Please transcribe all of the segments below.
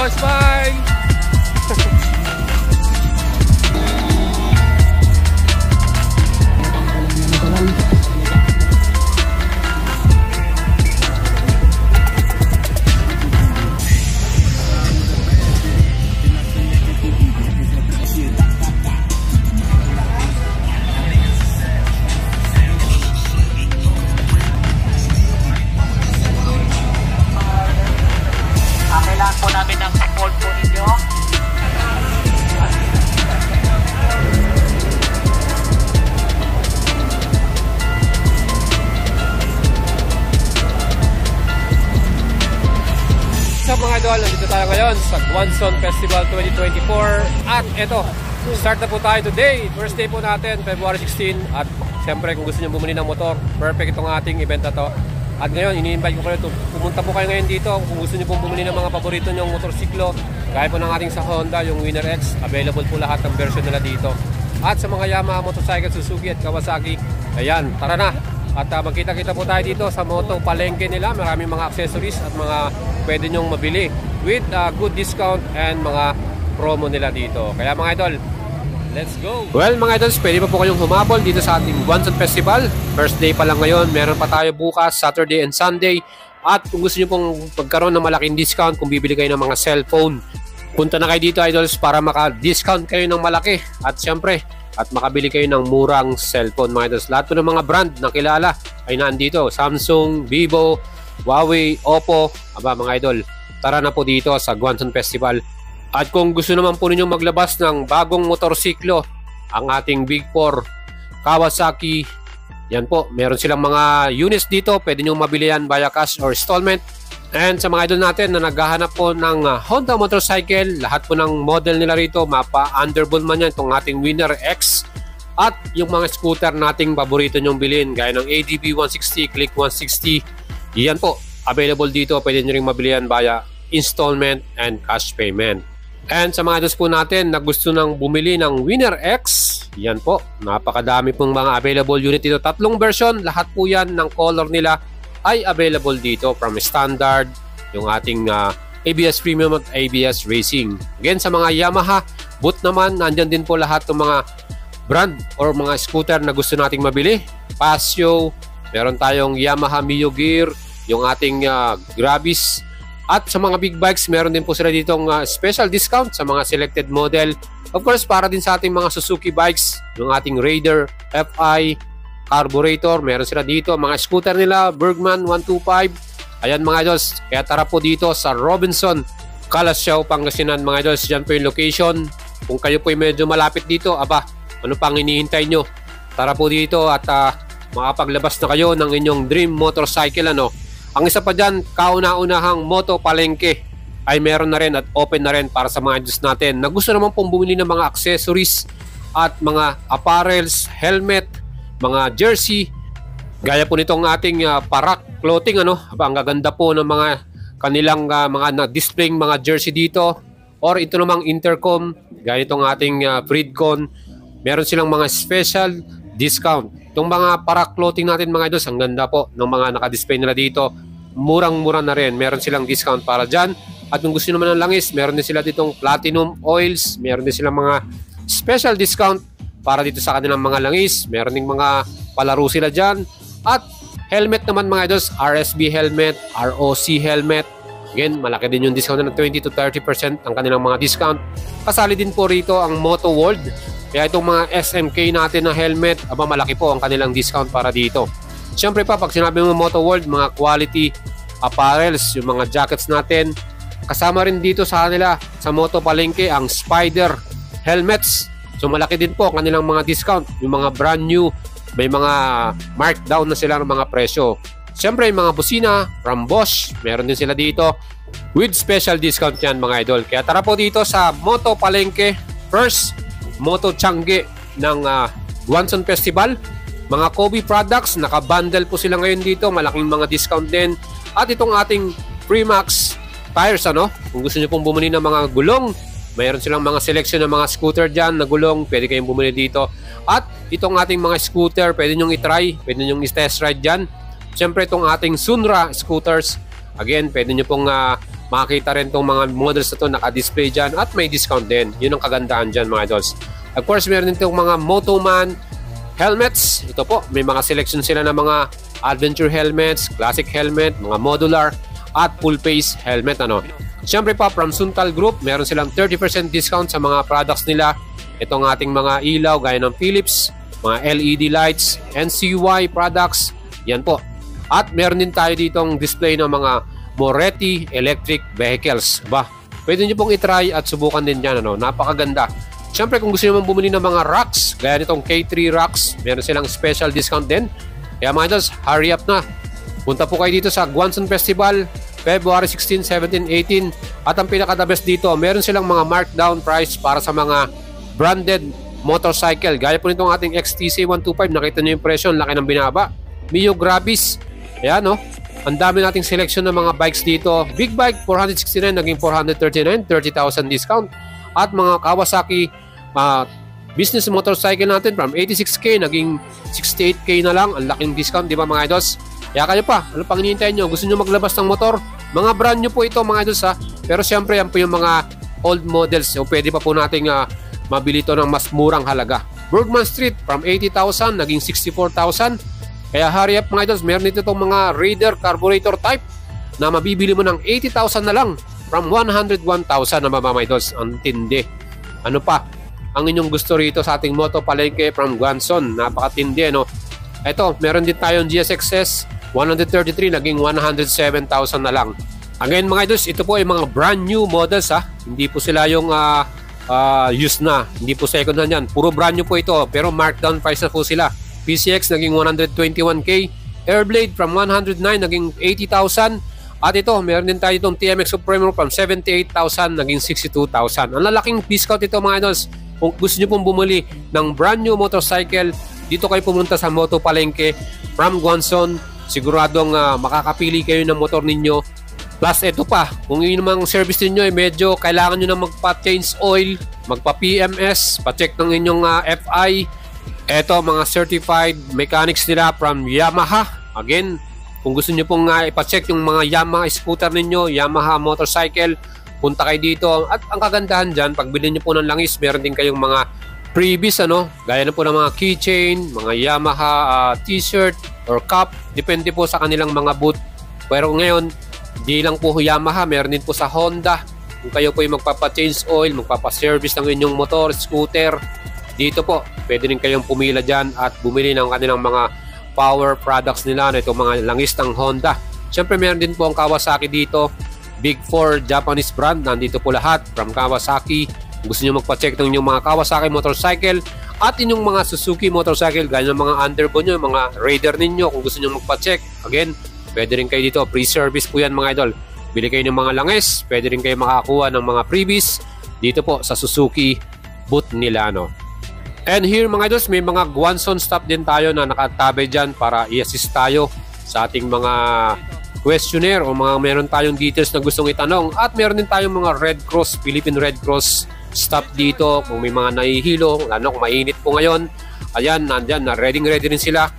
boss. Bye! Kailangan po namin ng support po ninyo. Sa mga idol, nandito tayo ngayon sa Guanzon Festival 2024 at eto, start na po tayo today. First day po natin, February 16 at siyempre kung gusto nyo bumili ng motor, perfect itong ating event na to. At ngayon, ini-invite ko kayo to pumunta po kayo ngayon dito kung gusto nyo pong bumili ng mga paborito nyong motorsiklo. Gaya po ng ating sa Honda, yung Winner X, available po lahat ng version nila dito. At sa mga Yamaha motorcycle, Suzuki at Kawasaki, ayan, tara na. At magkita-kita po tayo dito sa moto palengke nila. Maraming mga accessories at mga pwede nyong mabili with good discount and mga promo nila dito. Kaya mga idol, let's go! Well mga idols, pwede pa po kayong humabol dito sa ating Guanzon Festival. First day pa lang ngayon, meron pa tayo bukas, Saturday and Sunday. At kung gusto nyo pong pagkaroon ng malaking discount, kung bibili kayo ng mga cellphone, punta na kayo dito idols para maka-discount kayo ng malaki. At syempre, at makabili kayo ng murang cellphone mga idols. Lahat po ng mga brand na kilala ay nandito. Samsung, Vivo, Huawei, Oppo. Aba mga idol, tara na po dito sa Guanzon Festival. At kung gusto naman po ninyong maglabas ng bagong motorsiklo, ang ating Big 4 Kawasaki, yan po, meron silang mga units dito. Pwede nyo mabili yan via cash or installment. And sa mga idol natin na naghahanap po ng Honda motorcycle, lahat po ng model nila rito, mapa-underbull man yan, itong ating Winner X. At yung mga scooter nating paborito nyong bilhin, gaya ng ADB 160, Click 160, yan po, available dito. Pwede nyo rin mabili yan via installment and cash payment. And sa mga idols po natin na gusto nang bumili ng Winner X, yan po, napakadami pong mga available unit dito. Tatlong version, lahat po yan ng color nila ay available dito, from standard, yung ating ABS Premium at ABS Racing. Again, sa mga Yamaha, boot naman, nandyan din po lahat ng mga brand or mga scooter na gusto nating mabili. Paseo, meron tayong Yamaha Mio Gear, yung ating Gravis. At sa mga big bikes, meron din po sila ditong special discount sa mga selected model. Of course, para din sa ating mga Suzuki bikes, yung ating Raider, FI, carburetor, meron sila dito. Mga scooter nila, Bergman 125. Ayan mga idols, kaya tara po dito sa Robinson, Calasiao, Pangasinan mga idols. Diyan po yung location. Kung kayo po yung medyo malapit dito, aba, ano pang hinihintay nyo? Tara po dito at makapaglabas na kayo ng inyong dream motorcycle, ano. Ang isa pa dyan, kauna-unahang moto palengke ay meron na rin at open na rin para sa mga idols natin na gusto naman pong bumili ng mga accessories at mga apparels, helmet, mga jersey, gaya po nitong ating Parak clothing, ano. Ang gaganda po ng mga kanilang mga displaying mga jersey dito, or ito namang Intercom, gaya itong ating Freedcon, meron silang mga special discount. Itong mga Parak clothing natin mga idols, ang ganda po ng mga nakadisplay nila dito, murang-mura na rin, meron silang discount para dyan. At kung gusto naman ng langis, meron din sila ditong platinum oils, meron din silang mga special discount para dito sa kanilang mga langis, meron ding mga palaro sila dyan. At helmet naman mga idols, RSB helmet, ROC helmet, again, malaki din yung discount na 20 to 30% ang kanilang mga discount. Kasali din po rito ang Moto World. Kaya itong mga SMK natin na helmet, aba malaki po ang kanilang discount para dito. Siyempre pa, pag sinabi mo Moto World, mga quality apparels, yung mga jackets natin. Kasama rin dito sa kanila, sa Moto Palengke, ang Spider helmets. So malaki din po ang kanilang mga discount. Yung mga brand new, may mga markdown na sila ng mga presyo. Siyempre yung mga busina from Bosch, meron din sila dito with special discount yan mga idol. Kaya tara po dito sa Moto Palengke, first Moto Changi ng Guanzon Festival. Mga Kobe products, naka-bundle po sila ngayon dito, malaking mga discount din. At itong ating Premax tires, ano, kung gusto nyo pong bumili ng mga gulong, mayroon silang mga selection ng mga scooter dyan na gulong, pwede kayong bumili dito. At itong ating mga scooter, pwede nyong itry, pwede nyong i-test ride dyan. Siyempre itong ating Sunra scooters, again, pwede nyo pong makikita rin itong mga models na ito naka-display dyan at may discount din. Yun ang kagandahan dyan mga idols. Of course, meron din itong mga Motoman helmets. Ito po, may mga selection sila ng mga adventure helmets, classic helmet, mga modular at full face helmet. Siyempre pa, from Suntal Group, meron silang 30% discount sa mga products nila. Itong ating mga ilaw gaya ng Philips, mga LED lights, NCY products, yan po. At meron din tayo ditong display ng mga Moretti electric vehicles. Pwede nyo pong itry at subukan din yan. Napakaganda. Siyempre, kung gusto nyo bumili ng mga racks, gaya nitong K3 racks, meron silang special discount din. Kaya mga idols, hurry up na. Punta po kayo dito sa Guanzon Festival, February 16, 17, 18. At ang pinaka-the best dito, meron silang mga markdown price para sa mga branded motorcycle. Gaya po nitong ating XTC 125, nakita nyo yung presyo, laki ng binaba. Mio Gravis, ayan ang dami nating selection ng mga bikes dito. Big bike, 469, naging 439, 30,000 discount. At mga Kawasaki business motorcycle natin from 86k naging 68k na lang. Ang laking discount, di ba mga idols? Kaya kayo pa, ano pang hinihintay nyo? Gusto nyo maglabas ng motor? Mga brand nyo po ito mga idols ha. Pero siyempre yan po yung mga old models. So pwede pa po nating mabili ito ng mas murang halaga. Bergman Street from 80,000 naging 64,000. Kaya hurry up mga idols. Meron dito itong mga Raider carburetor type na mabibili mo ng 80,000 na lang from 101,000 na mga idols. Ang tindi. Ano pa? Ang inyong gusto rito sa ating moto palengke from Guanzon. Napakatindi, Ito, meron din tayong GSXS 133 naging 107,000 na lang. Again mga idols, ito po ay mga brand new models ha. Hindi po sila yung used na. Hindi po second hand yan. Puro brand new po ito. Pero markdown price na po sila. PCX naging 121k. Airblade from 109 naging 80,000. At ito, meron din tayo itong TMX Supremo from 78,000 naging 62,000. Ang lalaking discount ito mga idols. Kung gusto nyo pong bumili ng brand new motorcycle, dito kayo pumunta sa Moto Palengke from Guanzon. Siguradong makakapili kayo ng motor ninyo. Plus ito pa, kung yun namang service ninyo ay medyo kailangan nyo na magpa-change oil, magpa-PMS, pa-check ng inyong FI. Ito mga certified mechanics nila from Yamaha. Again, kung gusto nyo pong ipa-check yung mga Yamaha scooter ninyo, Yamaha motorcycle, punta kayo dito. At ang kagandahan dyan, pag bilhin nyo po ng langis, meron din kayong mga freebies, gaya na po ng mga keychain, mga Yamaha t-shirt or cup. Depende po sa kanilang mga booth. Pero ngayon, di lang po Yamaha, meron din po sa Honda. Kung kayo po yung magpapa-change oil, magpapa-service ng inyong motor, scooter, dito po, pwede rin kayong pumila dyan at bumili ng kanilang mga power products nila, itong mga langis ng Honda. Siyempre, meron din po ang Kawasaki dito. Big 4 Japanese brand, nandito po lahat from Kawasaki. Kung gusto nyo magpa-check ng inyong mga Kawasaki motorcycle at inyong mga Suzuki motorcycle, gaya ng mga Underbone nyo, mga Raider ninyo, kung gusto nyo magpa-check, again, pwede rin kayo dito. Pre-service po yan mga idol. Bili kayo ng mga langis, pwede rin kayo makakuha ng mga freebies dito po sa Suzuki booth nila. And here mga idols, may mga Guanzon staff din tayo na nakatabay dyan para i-assist tayo sa ating mga questionnaire o mga meron tayong details na gustong itanong. At meron din tayong mga Red Cross, Philippine Red Cross staff dito kung may mga nahihilo, lalo kung mainit po ngayon. Ayan, nandyan, na ready rin sila.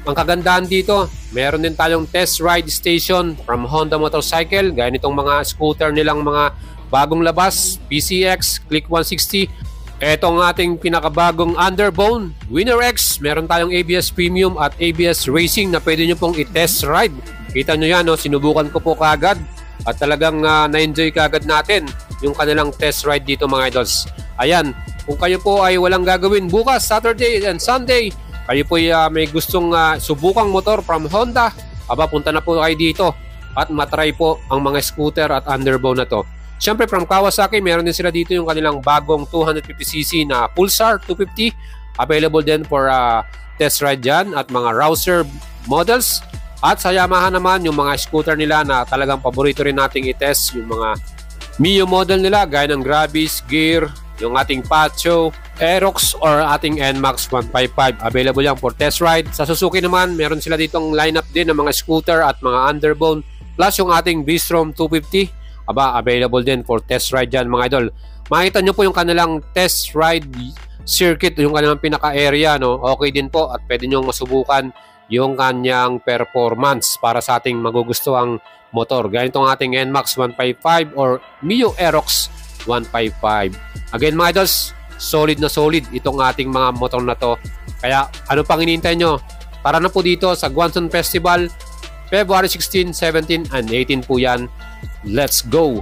Ang kagandahan dito, meron din tayong test ride station from Honda Motorcycle, gaya nitong mga scooter nilang mga bagong labas, PCX, Click 160. Etong ating pinakabagong Underbone, Winner X, meron tayong ABS Premium at ABS Racing na pwede nyo pong i-test ride. Kita nyo yan, sinubukan ko po kagad at talagang na-enjoy kagad natin yung kanilang test ride dito mga idols. Ayan, kung kayo po ay walang gagawin bukas, Saturday and Sunday, kayo po may gustong subukang motor from Honda, punta na po kayo dito at matry po ang mga scooter at Underbone na to. Siyempre from Kawasaki, meron din sila dito yung kanilang bagong 250cc na Pulsar 250. Available din for test ride dyan at mga Rouser models. At sa Yamaha naman, yung mga scooter nila na talagang paborito rin nating i-test, yung mga Mio model nila, gaya ng Gravis, Gear, yung ating Pacho, Aerox or ating NMAX 155. Available yan for test ride. Sa Suzuki naman, meron sila ditong lineup din ng mga scooter at mga Underbone. Plus yung ating V-Strom 250, available din for test ride dyan mga idol. Makita nyo po yung kanilang test ride circuit, yung kanilang pinaka-area. Okay din po at pwede nyo masubukan yung kanyang performance para sa ating magugustuhang motor. Ganito ang ating NMAX 155 or Mio Aerox 155. Again mga idols, solid na solid itong ating mga motor na to. Kaya ano pang hinihintay nyo? Para na po dito sa Guangzhou Festival, February 16, 17, and 18 po yan. Let's go!